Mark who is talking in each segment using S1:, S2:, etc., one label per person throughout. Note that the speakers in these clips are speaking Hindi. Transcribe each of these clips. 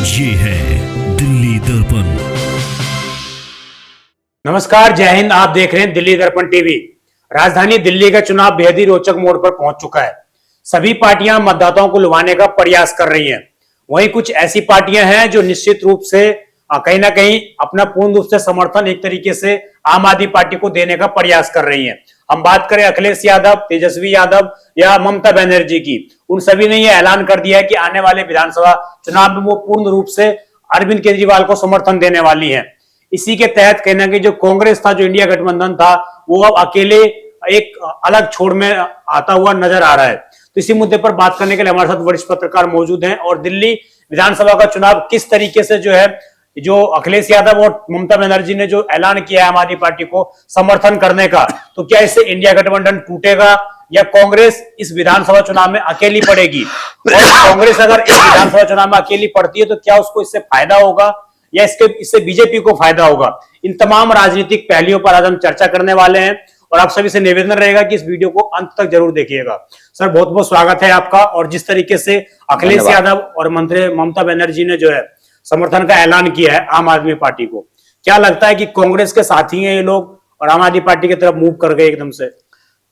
S1: ये है दिल्ली दर्पण।
S2: नमस्कार, जय हिंद। आप देख रहे हैं दिल्ली दर्पण टीवी। राजधानी दिल्ली का चुनाव बेहद ही रोचक मोड़ पर पहुंच चुका है। सभी पार्टियां मतदाताओं को लुभाने का प्रयास कर रही हैं। वहीं कुछ ऐसी पार्टियां हैं जो निश्चित रूप से कहीं ना कहीं अपना पूर्ण रूप से समर्थन एक तरीके से आम आदमी पार्टी को देने का प्रयास कर रही हैं। हम बात करें अखिलेश यादव, तेजस्वी यादव या ममता बनर्जी की, उन सभी ने यह ऐलान कर दिया है कि आने वाले विधानसभा चुनाव में वो पूर्ण रूप से अरविंद केजरीवाल को समर्थन देने वाली है। इसी के तहत कहना कि जो कांग्रेस था, जो इंडिया गठबंधन था, वो अब अकेले एक अलग छोर में आता हुआ नजर आ रहा है। तो इसी मुद्दे पर बात करने के लिए हमारे साथ वरिष्ठ पत्रकार मौजूद हैं और दिल्ली विधानसभा का चुनाव किस तरीके से जो है, जो अखिलेश यादव और ममता बनर्जी ने जो ऐलान किया है आम आदमी पार्टी को समर्थन करने का, तो क्या इससे इंडिया गठबंधन टूटेगा या कांग्रेस इस विधानसभा चुनाव में अकेली पड़ेगी? और कांग्रेस अगर इस विधानसभा चुनाव में अकेली पड़ती है तो क्या उसको इससे फायदा होगा या इससे बीजेपी को फायदा होगा? इन तमाम राजनीतिक पहलुओं पर आज हम चर्चा करने वाले हैं और आप सभी से निवेदन रहेगा कि इस वीडियो को अंत तक जरूर देखिएगा। सर, बहुत बहुत स्वागत है आपका। और जिस तरीके से अखिलेश यादव और मंत्री ममता बनर्जी ने जो है समर्थन का ऐलान किया है आम आदमी पार्टी को, क्या लगता है कि कांग्रेस के साथी हैं ये लोग और आम आदमी पार्टी की तरफ मूव कर गए एकदम से?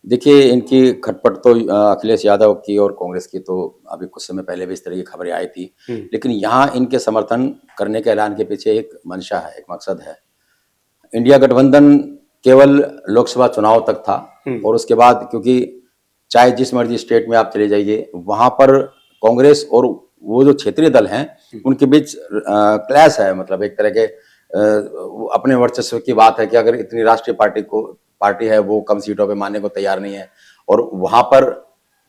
S3: देखिए, इनकी खटपट तो अखिलेश यादव की और कांग्रेस की तो अभी कुछ समय पहले भी इस तरह की खबरें आई थी। लेकिन यहाँ इनके समर्थन करने के ऐलान के पीछे एक मंशा है, एक मकसद है। इंडिया गठबंधन केवल लोकसभा चुनाव तक था और उसके बाद, क्योंकि चाहे जिस मर्जी स्टेट में आप चले जाइए, वहां पर कांग्रेस और वो जो क्षेत्रीय दल हैं उनके बीच क्लैश है। मतलब एक तरह के अपने वर्चस्व की बात है कि अगर इतनी राष्ट्रीय पार्टी है वो कम सीटों पे मानने को तैयार नहीं है और वहां पर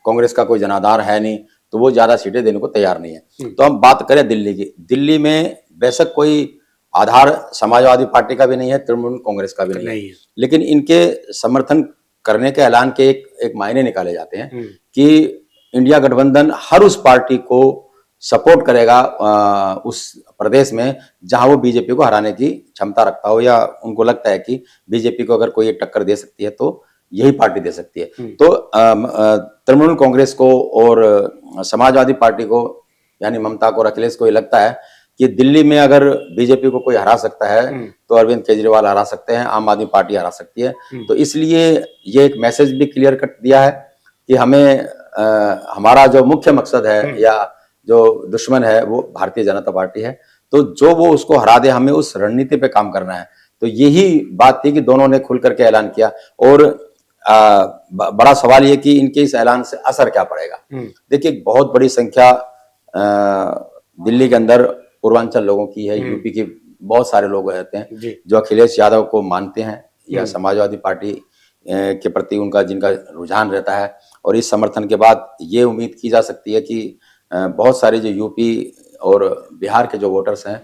S3: कांग्रेस का कोई जनाधार है नहीं, तो वो ज्यादा सीटें देने को तैयार नहीं है। तो हम बात करें दिल्ली की, दिल्ली में बेशक कोई आधार समाजवादी पार्टी का भी नहीं है, तृणमूल कांग्रेस का भी नहीं है, लेकिन इनके समर्थन करने के ऐलान के एक मायने निकाले जाते हैं कि इंडिया गठबंधन हर उस पार्टी को सपोर्ट करेगा उस प्रदेश में जहां वो बीजेपी को हराने की क्षमता रखता हो, या उनको लगता है कि बीजेपी को अगर कोई टक्कर दे सकती है तो यही पार्टी दे सकती है। तो तृणमूल कांग्रेस को और समाजवादी पार्टी को, यानी ममता को और अखिलेश को ये लगता है कि दिल्ली में अगर बीजेपी को कोई हरा सकता है तो अरविंद केजरीवाल हरा सकते हैं, आम आदमी पार्टी हरा सकती है। तो इसलिए ये एक मैसेज भी क्लियर कट दिया है कि हमें हमारा जो मुख्य मकसद है या जो दुश्मन है वो भारतीय जनता पार्टी है, तो जो वो उसको हरा दे, हमें उस रणनीति पे काम करना है। तो यही बात थी कि दोनों ने खुल करके ऐलान किया। और बड़ा सवाल ये कि इनके इस ऐलान से असर क्या पड़ेगा। देखिए, बहुत बड़ी संख्या दिल्ली के अंदर पूर्वांचल लोगों की है, यूपी के बहुत सारे लोग रहते हैं जो अखिलेश यादव को मानते हैं या समाजवादी पार्टी के प्रति उनका जिनका रुझान रहता है। और इस समर्थन के बाद ये उम्मीद की जा सकती है कि बहुत सारे जो यूपी और बिहार के जो वोटर्स हैं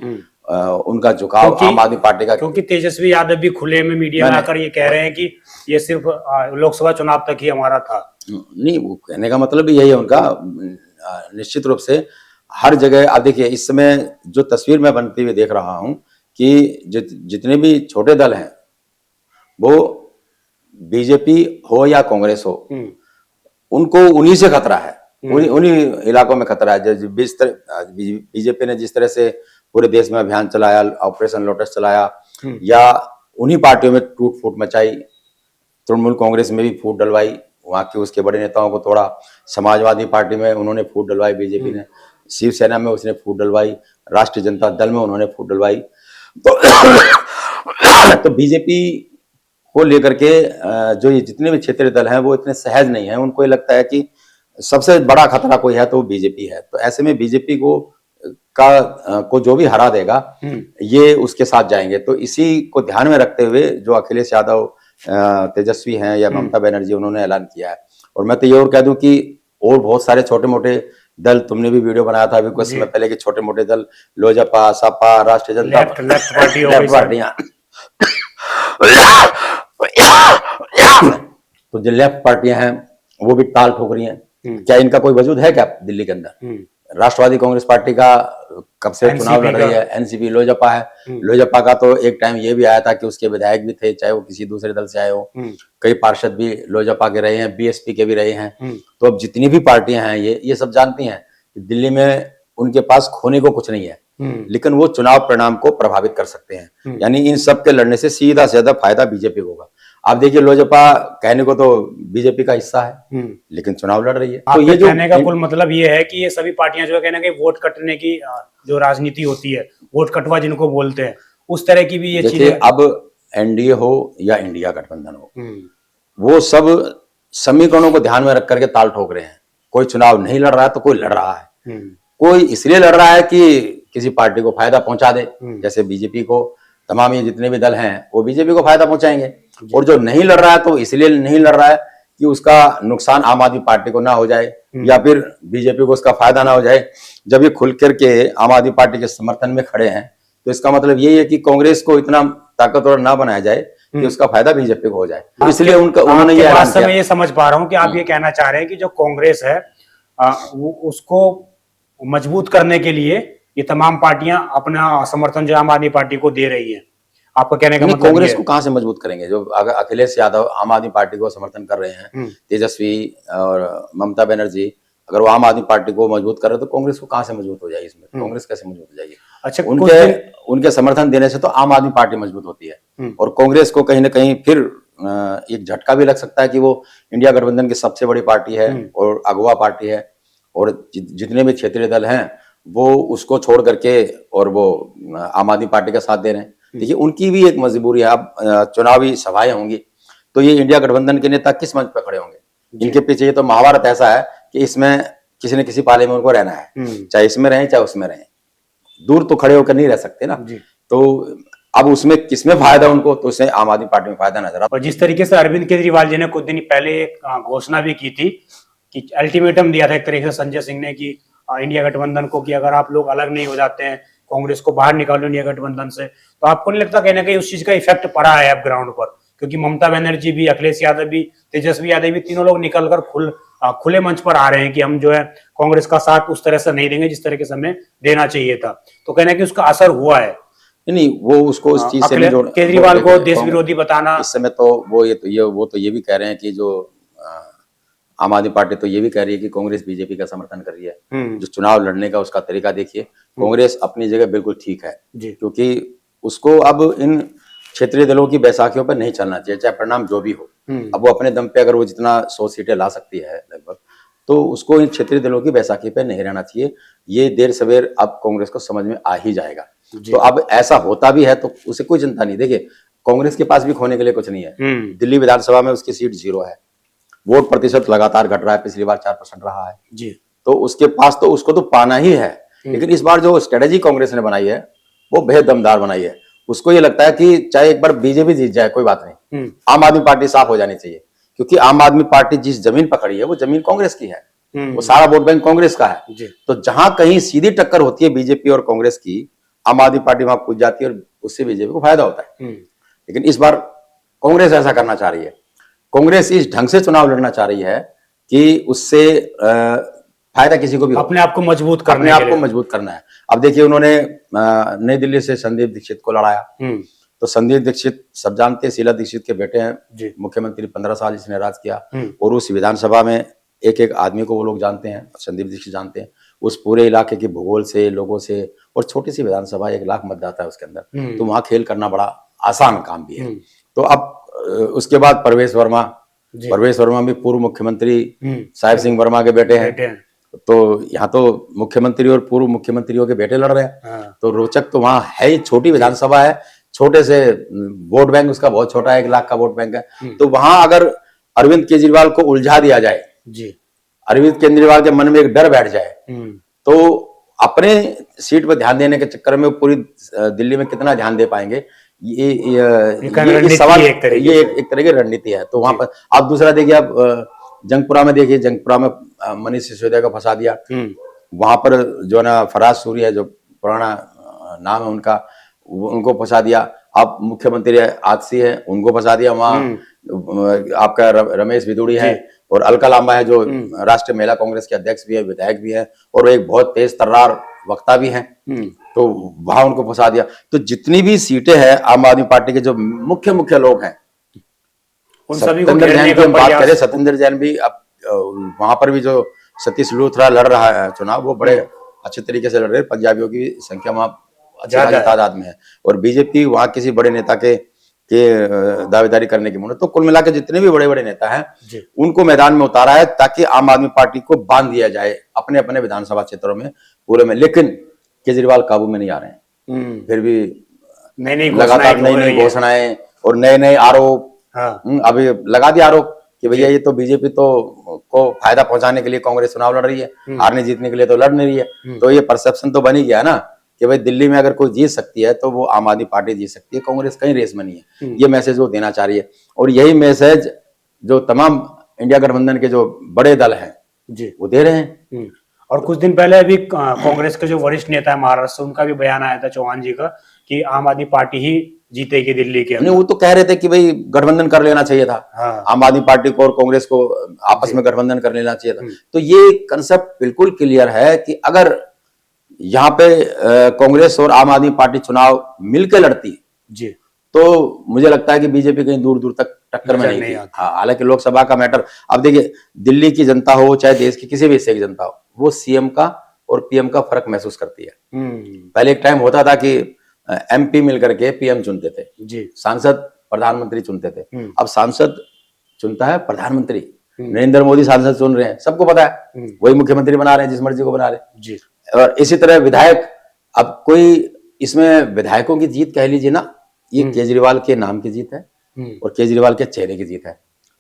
S3: उनका झुकाव आम आदमी पार्टी का,
S2: क्योंकि तेजस्वी यादव भी खुले में मीडिया में आकर ये कह रहे हैं कि ये सिर्फ लोकसभा चुनाव तक ही हमारा था।
S3: नहीं, वो कहने का मतलब भी यही है उनका। निश्चित रूप से हर जगह आप देखिए, इस समय जो तस्वीर मैं बनती हुई देख रहा हूं कि जितने भी छोटे दल हैं, वो बीजेपी हो या कांग्रेस हो, उनको उन्हीं से खतरा है, उन्हीं इलाकों में खतरा है। बीजेपी ने जिस तरह से पूरे देश में अभियान चलाया, ऑपरेशन लोटस चलाया, या उन्हीं पार्टियों में टूट फूट मचाई, तृणमूल कांग्रेस में भी फूट डलवाई, वहां के उसके बड़े नेताओं को तोड़ा, समाजवादी पार्टी में उन्होंने फूट डलवाई, बीजेपी ने शिवसेना में उसने फूट डलवाई, राष्ट्रीय जनता दल में उन्होंने फूट डलवाई। तो बीजेपी को लेकर के जो ये जितने भी क्षेत्रीय दल हैं वो इतने सहज नहीं है। उनको ये लगता है कि सबसे बड़ा खतरा कोई है तो बीजेपी है। तो ऐसे में बीजेपी को जो भी हरा देगा ये उसके साथ जाएंगे। तो इसी को ध्यान में रखते हुए जो अखिलेश यादव, तेजस्वी हैं या ममता बनर्जी, उन्होंने ऐलान किया है। और मैं तो ये और कह दूं कि और बहुत सारे छोटे मोटे दल, तुमने भी वीडियो बनाया था अभी कुछ समय पहले कि छोटे मोटे दल, लोजपा, सपा, राष्ट्रीय जनता पार्टियां, तो जो लेफ्ट पार्टियां हैं वो भी ताल ठोक रही हैं। क्या इनका कोई वजूद है क्या दिल्ली के अंदर? राष्ट्रवादी कांग्रेस पार्टी का कब से चुनाव लड़ रही है, एनसीपी, लोजपा है। लोजपा का तो एक टाइम ये भी आया था कि उसके विधायक भी थे, चाहे वो किसी दूसरे दल से आए हो। कई पार्षद भी लोजपा के रहे हैं, बीएसपी के भी रहे हैं। तो अब जितनी भी पार्टियां हैं ये सब जानती हैं कि दिल्ली में उनके पास खोने को कुछ नहीं है, लेकिन वो चुनाव परिणाम को प्रभावित कर सकते हैं। यानी इन सब के लड़ने से सीधा सीधा फायदा बीजेपी को होगा। आप देखिए लोजपा कहने को तो बीजेपी का हिस्सा है, लेकिन चुनाव लड़ रही है।
S2: तो ये जो कहने का कुल मतलब ये है कि ये सभी पार्टियां जो है कहने के वोट कटने की जो राजनीति होती है, वोट कटवा जिनको बोलते हैं, उस तरह की भी ये चीजें।
S3: अब एनडीए हो या इंडिया गठबंधन हो, वो सब समीकरणों को ध्यान में रख करके ताल ठोक रहे हैं। कोई चुनाव नहीं लड़ रहा है तो कोई लड़ रहा है, कोई इसलिए लड़ रहा है कि किसी पार्टी को फायदा पहुंचा दे। जैसे बीजेपी को, तमाम ये जितने भी दल हैं वो बीजेपी को फायदा पहुंचाएंगे, और जो नहीं लड़ रहा है तो इसलिए नहीं लड़ रहा है कि उसका नुकसान आम आदमी पार्टी को ना हो जाए, या फिर बीजेपी को उसका फायदा ना हो जाए। जब ये खुल करके आम आदमी पार्टी के समर्थन में खड़े हैं तो इसका मतलब यही है कि कांग्रेस को इतना ताकतवर ना बनाया जाए कि उसका फायदा बीजेपी को हो जाए। इसलिए उन्होंने ये ऐलान किया।
S2: मैं ये समझ पा रहा हूँ कि आप ये कहना चाह रहे हैं कि जो कांग्रेस है उसको मजबूत करने के लिए ये तमाम पार्टियां अपना समर्थन जो आम आदमी पार्टी को दे रही है। आपका कहने का मतलब
S3: कांग्रेस को कहां से मजबूत करेंगे? जो अगर अखिलेश यादव आम आदमी पार्टी को समर्थन कर रहे हैं, तेजस्वी और ममता बनर्जी, अगर वो आम आदमी पार्टी को मजबूत कर रहे हैं तो कांग्रेस को कहां से मजबूत हो जाएगी? इसमें कांग्रेस कैसे मजबूत हो जाएगी?
S2: अच्छा,
S3: उनके समर्थन देने से तो आम आदमी पार्टी मजबूत होती है, और कांग्रेस को कहीं ना कहीं फिर एक झटका भी लग सकता है कि वो इंडिया गठबंधन की सबसे बड़ी पार्टी है और अगवा पार्टी है, और जितने भी क्षेत्रीय दल हैं वो उसको छोड़ करके और वो आम आदमी पार्टी का साथ दे रहे हैं। देखिए उनकी भी एक मजबूरी है। अब चुनावी सभाएं होंगी तो ये इंडिया गठबंधन के नेता किस मंच पर खड़े होंगे? इनके पीछे ये तो महाभारत ऐसा है कि इसमें किसी न किसी पाले में उनको रहना है, चाहे इसमें रहें चाहे उसमें रहें, दूर तो खड़े होकर नहीं रह सकते ना। तो अब उसमें किसमें फायदा उनको, तो उससे आम आदमी पार्टी में फायदा नजर आता है।
S2: और जिस तरीके से अरविंद केजरीवाल जी ने कुछ दिन पहले एक घोषणा भी की थी कि अल्टीमेटम दिया था एक तरीके से संजय सिंह ने कि इंडिया गठबंधन को कि अगर आप लोग अलग नहीं हो जाते हैं, कांग्रेस को बाहर निकालो इंडिया गठबंधन से, तो आपको नहीं लगता कहीं ना कहीं उस चीज का इफेक्ट पड़ा है अब ग्राउंड पर? क्योंकि ममता बनर्जी भी, अखिलेश यादव भी, तेजस्वी यादव भी, तीनों लोग निकलकर खुले मंच पर आ रहे हैं कि हम जो है कांग्रेस का साथ उस तरह से नहीं देंगे जिस तरह के समय देना चाहिए था। तो कहना कि उसका असर हुआ है।
S3: नहीं, वो उसको इस चीज से नहीं जोड़,
S2: केजरीवाल को देश विरोधी बताना
S3: इस समय तो वो ये भी कह रहे हैं कि जो आम आदमी पार्टी तो ये भी कह रही है कि कांग्रेस बीजेपी का समर्थन कर रही है। जो चुनाव लड़ने का उसका तरीका देखिए, कांग्रेस अपनी जगह बिल्कुल ठीक है, क्योंकि उसको अब इन क्षेत्रीय दलों की बैसाखियों पर नहीं चलना चाहिए, चाहे परिणाम जो भी हो। अब वो अपने दम पे अगर वो जितना 100 सीटें ला सकती है लगभग, तो उसको इन क्षेत्रीय दलों की बैसाखी पे नहीं रहना चाहिए। ये देर सवेर अब कांग्रेस को समझ में आ ही जाएगा। तो अब ऐसा होता भी है तो उसे कोई चिंता नहीं। देखिए कांग्रेस के पास भी खोने के लिए कुछ नहीं है। दिल्ली विधानसभा में उसकी सीट 0 है, वोट प्रतिशत लगातार घट रहा है, पिछली बार 4% रहा है जी। तो उसके पास तो उसको तो पाना ही है। लेकिन इस बार जो स्ट्रेटेजी कांग्रेस ने बनाई है वो बेहद दमदार बनाई है। उसको ये लगता है कि चाहे एक बार बीजेपी जीत जाए कोई बात नहीं, आम आदमी पार्टी साफ हो जानी चाहिए, क्योंकि आम आदमी पार्टी जिस जमीन पर खड़ी है वो जमीन कांग्रेस की है, वो सारा वोट बैंक कांग्रेस का है। तो जहां कहीं सीधी टक्कर होती है बीजेपी और कांग्रेस की, आम आदमी पार्टी वहां कूद जाती है और उससे बीजेपी को फायदा होता है। लेकिन इस बार कांग्रेस ऐसा करना चाह रही है। कांग्रेस इस ढंग से चुनाव लड़ना चाह रही है कि उससे फायदा किसी को भी
S2: अपने आप को मजबूत
S3: करना है। अब देखिए उन्होंने नई दिल्ली से संदीप दीक्षित को लड़ाया, तो संदीप दीक्षित सब जानते हैं शीला दीक्षित के बेटे हैं, मुख्यमंत्री 15 साल जिसने राज किया, और उस विधानसभा में एक एक आदमी को वो लोग जानते हैं, संदीप दीक्षित जानते हैं, उस पूरे इलाके के भूगोल से, लोगों से, और छोटी सी विधानसभा 1 लाख मतदाता है उसके अंदर, तो वहां खेल करना बड़ा आसान काम भी है। तो अब उसके बाद परवेश वर्मा भी पूर्व मुख्यमंत्री साहिब सिंह वर्मा के बेटे हैं। तो यहाँ तो मुख्यमंत्री और पूर्व मुख्यमंत्रियों के बेटे लड़ रहे हैं। तो रोचक तो वहां है ही, छोटी विधानसभा है, छोटे से वोट बैंक उसका बहुत छोटा है, 1 लाख का वोट बैंक है। तो वहां अगर अरविंद केजरीवाल को उलझा दिया जाए, अरविंद केजरीवाल के मन में एक डर बैठ जाए, तो अपने सीट पर ध्यान देने के चक्कर में पूरी दिल्ली में कितना ध्यान दे पाएंगे, ये सवाल, ये एक तरह की रणनीति है। तो वहां पर आप दूसरा देखिए, आप जंगपुरा में देखिए, जंगपुरा में मनीष सिसोदिया को फंसा दिया, वहां पर जो ना फराज सूर्य है, जो पुराना नाम है उनका, उनको फंसा दिया। अब मुख्यमंत्री आजसी है, उनको फंसा दिया। वहां आपका रमेश बिदुड़ी है, और अलका लांबा है जो राष्ट्रीय महिला कांग्रेस के अध्यक्ष भी है, विधायक भी है, और एक बहुत तेज तर्रार वक्ता भी है, तो वहां उनको फंसा दिया। तो जितनी भी सीटें हैं आम आदमी पार्टी के जो मुख्य लोग हैं, उन सभी को घेरने का बात करें, सत्येंद्र जैन भी, अब वहां पर भी जो सतीश लूथरा लड़ रहा है चुनाव, वो बड़े अच्छे तरीके से लड़ रहे हैं। पंजाबियों की संख्या वहां अच्छी
S2: ज्यादा
S3: खासी
S2: है।
S3: तादाद में है, और बीजेपी वहां किसी बड़े नेता के दावेदारी करने की मुहूर्त। तो कुल मिलाकर जितने भी बड़े बड़े नेता हैं
S2: जी
S3: उनको मैदान में उतारा है ताकि आम आदमी पार्टी को बांध दिया जाए अपने अपने विधानसभा क्षेत्रों में पूरे में। लेकिन केजरीवाल काबू में नहीं आ रहे हैं, फिर भी
S2: नई नई
S3: लगातार नई नई घोषणाएं और नए नए आरोप।
S2: हाँ
S3: अभी लगा दिया आरोप कि भैया ये तो बीजेपी तो को फायदा पहुंचाने के लिए कांग्रेस चुनाव लड़ रही है, हारने जीतने के लिए तो लड़ नहीं रही है। तो ये परसेप्शन तो बन ही गया ना कि भाई दिल्ली में अगर कोई जीत सकती है तो वो आम आदमी पार्टी जीत सकती है, कांग्रेस कहीं रेस में नहीं है। ये मैसेज वो देना चाह रही है, और यही मैसेज जो तमाम इंडिया गठबंधन के जो बड़े दल हैं
S2: जी
S3: वो दे रहे हैं।
S2: और कुछ दिन पहले अभी कांग्रेस के जो वरिष्ठ नेता है महाराष्ट्र, उनका भी बयान आया था चौहान जी का कि आम आदमी पार्टी ही जीतेगी दिल्ली के
S3: नहीं, वो तो कह रहे थे कि भाई गठबंधन कर लेना चाहिए था।
S2: हाँ।
S3: आम आदमी पार्टी को और कांग्रेस को आपस में गठबंधन कर लेना चाहिए था। तो ये कंसेप्ट बिल्कुल क्लियर है कि अगर यहाँ पे कांग्रेस और आम आदमी पार्टी चुनाव मिलकर लड़ती
S2: जी
S3: तो मुझे लगता है कि बीजेपी कहीं दूर दूर तक टक्कर में नहीं थी। हाँ, हालांकि लोकसभा का मैटर, अब देखिए दिल्ली की जनता हो चाहे देश की किसी भी हिस्से की जनता हो, वो सीएम का और पीएम का फर्क महसूस करती है। पहले एक टाइम होता था कि एमपी मिलकर के पीएम चुनते थे
S2: जी,
S3: सांसद प्रधानमंत्री चुनते थे। अब सांसद चुनता है प्रधानमंत्री, नरेंद्र मोदी सांसद चुन रहे हैं, सबको पता है, वही मुख्यमंत्री बना रहे हैं जिस मर्जी को बना रहे हैं
S2: जी।
S3: और इसी तरह विधायक, अब कोई इसमें विधायकों की जीत कह लीजिए ना, ये केजरीवाल के नाम की जीत है और केजरीवाल के चेहरे की जीत है।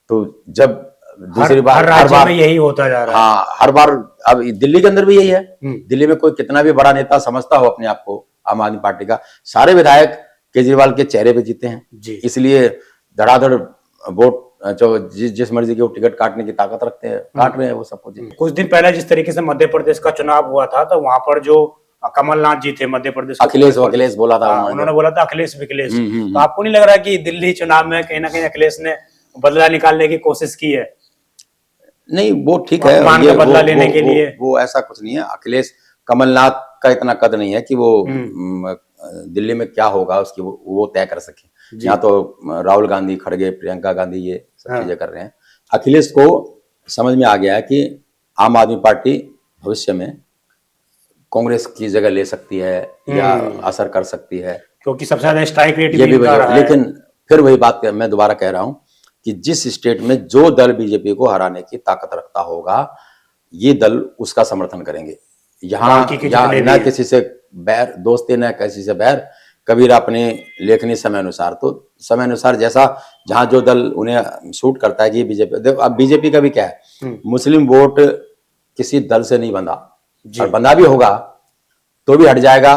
S3: तो जब दूसरी बार
S2: हर राज्य में यही होता जा रहा है।
S3: हाँ, हर बार, अब दिल्ली के अंदर भी यही है। दिल्ली में कोई कितना भी बड़ा नेता समझता हो अपने आप को आम आदमी पार्टी का, सारे विधायक केजरीवाल के चेहरे पे जीते हैं
S2: जी।
S3: इसलिए धड़ाधड़ वोट जो जिस मर्जी के वो टिकट काटने की ताकत रखते हैं, काट रहे हैं वो सब कुछ।
S2: कुछ दिन पहले जिस तरीके से मध्य प्रदेश का चुनाव हुआ था तो वहां पर जो कमलनाथ जी थे मध्य प्रदेश,
S3: अखिलेश बोला था,
S2: उन्होंने बोला था अखिलेश विखिलेश। तो आपको नहीं लग रहा कि दिल्ली चुनाव में कहीं ना कहीं अखिलेश ने बदला निकालने की कोशिश की है?
S3: नहीं, वो ठीक है,
S2: मान का बदला लेने के लिए
S3: वो ऐसा कुछ नहीं है। अखिलेश कमलनाथ का इतना कद नहीं है कि वो दिल्ली में क्या होगा उसकी वो तय कर सके। यहाँ तो राहुल गांधी, खड़गे, प्रियंका गांधी ये सब चीजें कर रहे हैं। अखिलेश को समझ में आ गया है कि आम आदमी पार्टी भविष्य में कांग्रेस की जगह ले सकती है या असर कर सकती है,
S2: क्योंकि सबसे ज्यादा स्ट्राइक रेट
S3: ये भी वजह। लेकिन फिर वही बात मैं दोबारा कह रहा हूं कि जिस स्टेट में जो दल बीजेपी को हराने की ताकत रखता होगा, ये दल उसका समर्थन करेंगे। यहाँ न किसी से बैर दोस्ती, न किसी से बैर। कबीर अपने लेखनी समय अनुसार, तो समय अनुसार जैसा जहां जो दल उन्हें सूट करता है कि बीजेपी, देखो अब बीजेपी का भी क्या है, मुस्लिम वोट किसी दल से नहीं बंधा, और बंधा भी होगा तो भी हट जाएगा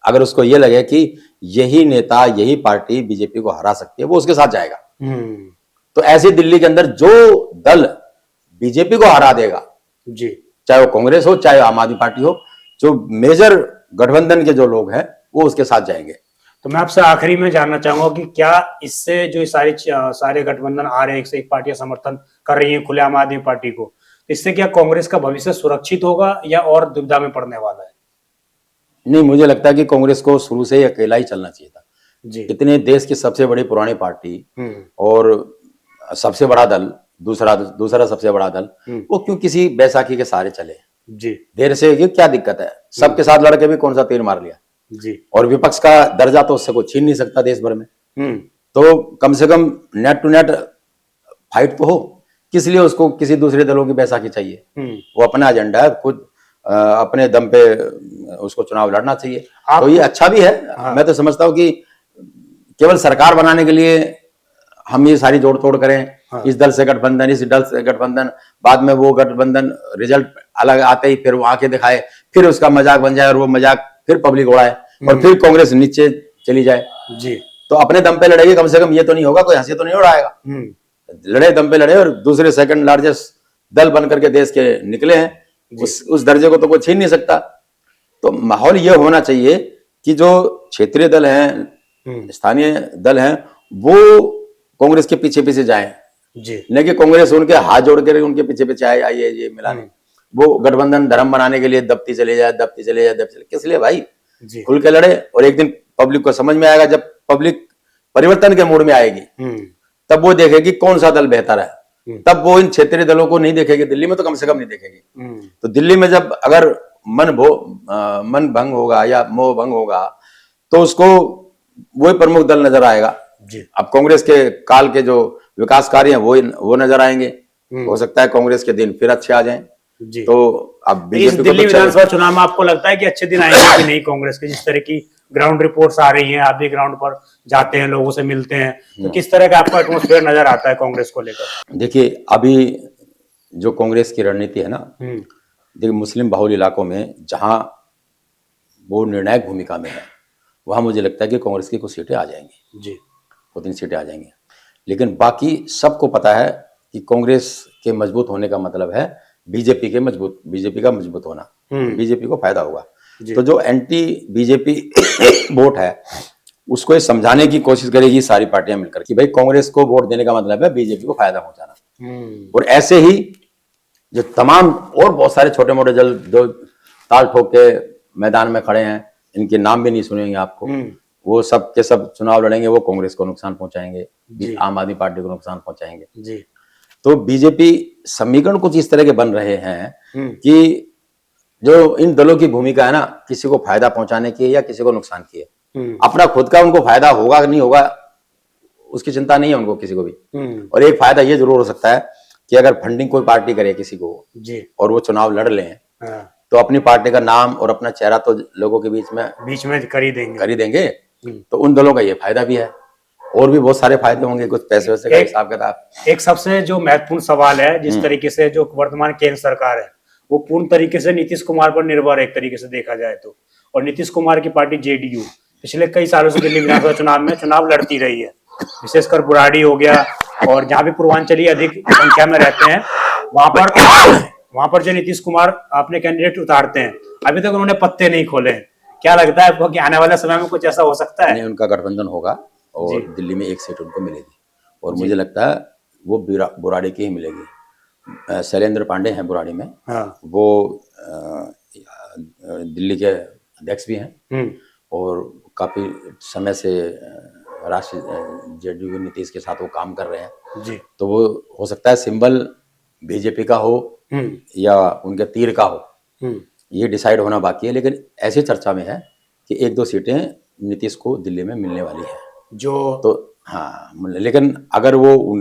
S3: अगर उसको ये लगे कि यही नेता, यही पार्टी बीजेपी को हरा सकती है, वो उसके साथ जाएगा। तो ऐसे दिल्ली के अंदर जो दल बीजेपी को हरा देगा
S2: जी, चाहे
S3: वो कांग्रेस हो चाहे आम आदमी पार्टी हो, जो मेजर गठबंधन के जो लोग हैं वो उसके साथ जाएंगे।
S2: तो मैं आपसे आखिरी में जानना चाहूंगा कि क्या इससे जो सारे गठबंधन आ रहे हैं, एक से एक पार्टियां समर्थन कर रही हैं खुले आम आदमी पार्टी को, इससे क्या कांग्रेस का भविष्य सुरक्षित होगा या और दुविधा में पड़ने वाला है?
S3: नहीं, मुझे लगता है कि कांग्रेस को शुरू से ही अकेला ही चलना चाहिए था
S2: जी।
S3: इतने देश की सबसे बड़ी पुरानी पार्टी और सबसे बड़ा दल, दूसरा सबसे बड़ा दल, वो क्यों किसी बैसाखी के सहारे चले
S2: जी?
S3: देर से ये क्या दिक्कत है? सबके साथ लड़के भी कौन सा तीर मार लिया
S2: जी।
S3: और विपक्ष का दर्जा तो उससे कोई छीन नहीं सकता देश भर में। तो कम से कम नेट टू नेट फाइट तो हो, किस लिए उसको किसी दूसरे दलों की बैसाखी चाहिए? वो अपना एजेंडा है, खुद अपने दम पे उसको चुनाव लड़ना चाहिए। तो ये अच्छा भी है। हाँ। मैं तो समझता हूँ कि केवल सरकार बनाने के लिए हम ये सारी जोड़ तोड़ करें। हाँ। इस दल से गठबंधन, इस दल से गठबंधन, बाद में वो गठबंधन रिजल्ट अलग आते ही फिर वो आके दिखाए, फिर उसका मजाक बन जाए और वो मजाक फिर पब्लिक उड़ाए और फिर कांग्रेस नीचे चली जाए जी। तो अपने दम पे लड़ेगी, कम से कम ये तो नहीं होगा, कोई हंसी तो नहीं उड़ाएगा। लड़े दम पे लड़े, और दूसरे सेकंड लार्जेस्ट दल बन करके देश के निकले हैं, उस दर्जे को तो कोई छीन नहीं सकता। तो माहौल ये होना चाहिए कि जो क्षेत्रीय दल हैं, स्थानीय दल हैं, वो कांग्रेस के पीछे पीछे जाएं जी, न कि कांग्रेस उनके हाथ जोड़ कर उनके पीछे पीछे आइए ये मिलाने। वो गठबंधन धर्म बनाने के लिए दबती चले जाए, किस लिए भाई? खुल के लड़े, और एक दिन पब्लिक को समझ में आएगा, जब पब्लिक परिवर्तन के मूड में आएगी तब वो देखेगी कौन सा दल बेहतर है। तब वो इन क्षेत्रीय दलों को नहीं देखेगी, दिल्ली में तो कम से कम नहीं देखेगी। तो दिल्ली में जब अगर मन भंग होगा या मोह भंग होगा तो उसको वही प्रमुख दल नजर आएगा
S2: जी।
S3: अब कांग्रेस के काल के जो विकास कार्य हैं वो नजर आएंगे। हो सकता है कांग्रेस के दिन फिर अच्छे आ जाएं।
S2: जी।
S3: तो अब
S2: इस
S3: बीजेपी
S2: दिल्ली विधानसभा चुनाव में आपको लगता है कि अच्छे दिन आएंगे कि नहीं कांग्रेस के? जिस तरह की ग्राउंड रिपोर्ट्स आ रही हैं, आप भी ग्राउंड पर जाते हैं, लोगों से मिलते हैं, तो किस तरह का आपको एटमॉस्फेयर नजर आता है कांग्रेस को लेकर?
S3: देखिए अभी जो कांग्रेस की रणनीति है ना, देखिए मुस्लिम बहुल इलाकों में जहां वो निर्णायक भूमिका में है वहां मुझे लगता है कि कांग्रेस की कुछ सीटें आ जाएंगी
S2: जी।
S3: 2-3 सीटें आ जाएंगी। लेकिन बाकी सबको पता है कि कांग्रेस के मजबूत होने का मतलब है बीजेपी का मजबूत होना, बीजेपी को फायदा होगा। तो जो एंटी बीजेपी वोट है उसको ये समझाने की कोशिश करेगी सारी पार्टियां मिलकर कि भाई कांग्रेस को वोट देने का मतलब है बीजेपी को फायदा पहुंचाना। और ऐसे ही जो तमाम और बहुत सारे छोटे मोटे जल जो ताल ठोक के मैदान में खड़े हैं, इनके नाम भी नहीं सुनेंगे आपको, वो सब के सब चुनाव लड़ेंगे, वो कांग्रेस को नुकसान पहुंचाएंगे, आम आदमी पार्टी को नुकसान पहुंचाएंगे
S2: जी।
S3: तो बीजेपी समीकरण कुछ इस तरह के बन रहे हैं कि जो इन दलों की भूमिका है ना, किसी को फायदा पहुंचाने की या किसी को नुकसान की है। अपना खुद का उनको फायदा होगा कि नहीं होगा उसकी चिंता नहीं है उनको किसी को भी। और एक फायदा ये जरूर हो सकता है कि अगर फंडिंग कोई पार्टी करे किसी को जी और वो चुनाव लड़ लें तो अपनी पार्टी का नाम और अपना चेहरा तो लोगों के बीच में कर ही देंगे। तो उन दलों का ये फायदा भी है और भी बहुत सारे फायदे होंगे, कुछ पैसे वैसे का हिसाब किताब।
S2: एक सबसे जो महत्वपूर्ण सवाल है, जिस तरीके से जो वर्तमान केंद्र सरकार है वो पूर्ण तरीके से नीतीश कुमार पर निर्भर है एक तरीके से देखा जाए तो, और नीतीश कुमार की पार्टी जेडीयू पिछले कई सालों से दिल्ली विधानसभा चुनाव में चुनाव लड़ती रही है, विशेषकर बुराड़ी हो गया और जहां भी पूर्वांचली अधिक संख्या में रहते हैं वहां पर जो नीतीश कुमार अपने कैंडिडेट उतारते हैं, अभी तक उन्होंने पत्ते नहीं खोले। क्या लगता है आपको कि आने वाले समय में कुछ ऐसा हो सकता है?
S3: नहीं, उनका गठबंधन होगा और दिल्ली में एक सीट उनको मिलेगी और मुझे लगता है वो बुराड़ी की ही मिलेगी। शैलेंद्र पांडे हैं बुराड़ी में, वो दिल्ली के अध्यक्ष भी हैं और काफी समय से राष्ट्रीय जेडीयू नीतीश के साथ वो काम कर रहे हैं जी। तो वो हो सकता है सिंबल बीजेपी का हो या उनके तीर का हो, ये डिसाइड होना बाकी है। लेकिन ऐसी चर्चा में है कि 1-2 सीटें नीतीश को दिल्ली में मिलने वाली है
S2: जो तो
S3: हाँ, लेकिन अगर वो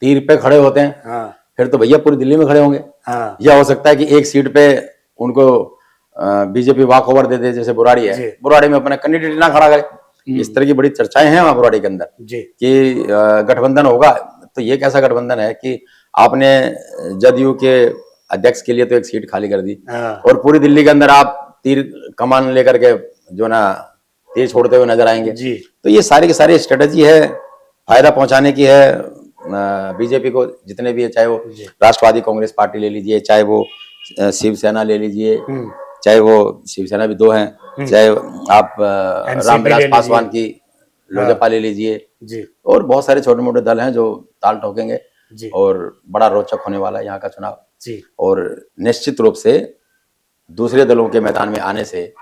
S3: तीर पे खड़े होते हैं फिर तो भैया पूरी दिल्ली में खड़े होंगे। या हो सकता है कि एक सीट पे उनको बीजेपी वॉक ओवर दे दे, जैसे बुराड़ी है, बुराड़ी में अपना कैंडिडेट ना खड़ा करे। इस तरह की बड़ी चर्चाएं हैं वहां बुराड़ी के अंदर कि गठबंधन होगा। तो ये कैसा गठबंधन है कि आपने जदयू के अध्यक्ष के लिए तो एक सीट खाली कर दी और पूरी दिल्ली के अंदर आप तीर कमान लेकर के जो ना तीर छोड़ते हुए नजर आएंगे जी। तो ये सारी की सारी स्ट्रेटेजी है, फायदा पहुंचाने की है बीजेपी को, जितने भी है, चाहे वो राष्ट्रवादी कांग्रेस पार्टी ले लीजिए, चाहे वो शिवसेना ले लीजिए, चाहे वो शिवसेना भी 2 हैं, चाहे आप रामविलास पासवान की लोजपा ले लीजिए, और बहुत सारे छोटे मोटे दल हैं जो ताल ठोकेंगे और बड़ा रोचक होने वाला है यहाँ का चुनाव जी। और निश्चित रूप से दूसरे दलों के मैदान में आने से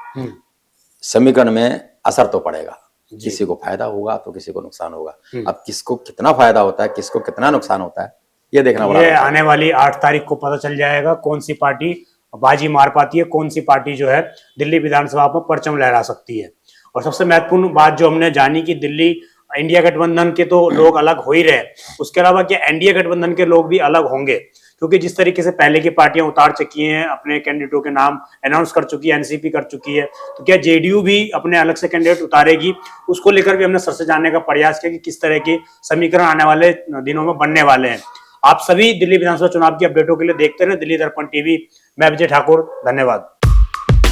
S3: समीकरण में असर तो पड़ेगा, किसी को फायदा होगा तो किसी को नुकसान होगा। अब किसको कितना फायदा होता है, किसको कितना नुकसान होता है, ये देखना पड़ेगा।
S2: ये आने वाली 8 तारीख को पता चल जाएगा कौन सी पार्टी बाजी मार पाती है, कौन सी पार्टी जो है दिल्ली विधानसभा पर परचम लहरा सकती है। और सबसे महत्वपूर्ण बात जो हमने जानी कि दिल्ली इंडिया गठबंधन के तो लोग अलग हो ही रहे, उसके अलावा क्या एनडीए गठबंधन के लोग भी अलग होंगे? क्योंकि जिस तरीके से पहले की पार्टियां उतार चुकी हैं, अपने कैंडिडेटों के नाम अनाउंस कर चुकी है, एनसीपी कर चुकी है, तो क्या जेडीयू भी अपने अलग से कैंडिडेट उतारेगी? उसको लेकर भी हमने सर से जानने का प्रयास किया कि किस तरह के समीकरण आने वाले दिनों में बनने वाले हैं। आप सभी दिल्ली विधानसभा चुनाव की अपडेटों के लिए देखते रहे दिल्ली दर्पण टीवी। मैं विजय ठाकुर, धन्यवाद।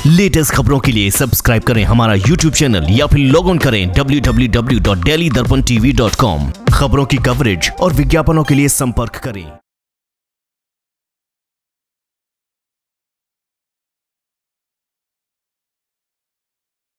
S1: लेटेस्ट खबरों के लिए सब्सक्राइब करें हमारा YouTube चैनल या फिर लॉग ऑन करें www.delhidarpantv.com। खबरों की कवरेज और विज्ञापनों के लिए संपर्क करें।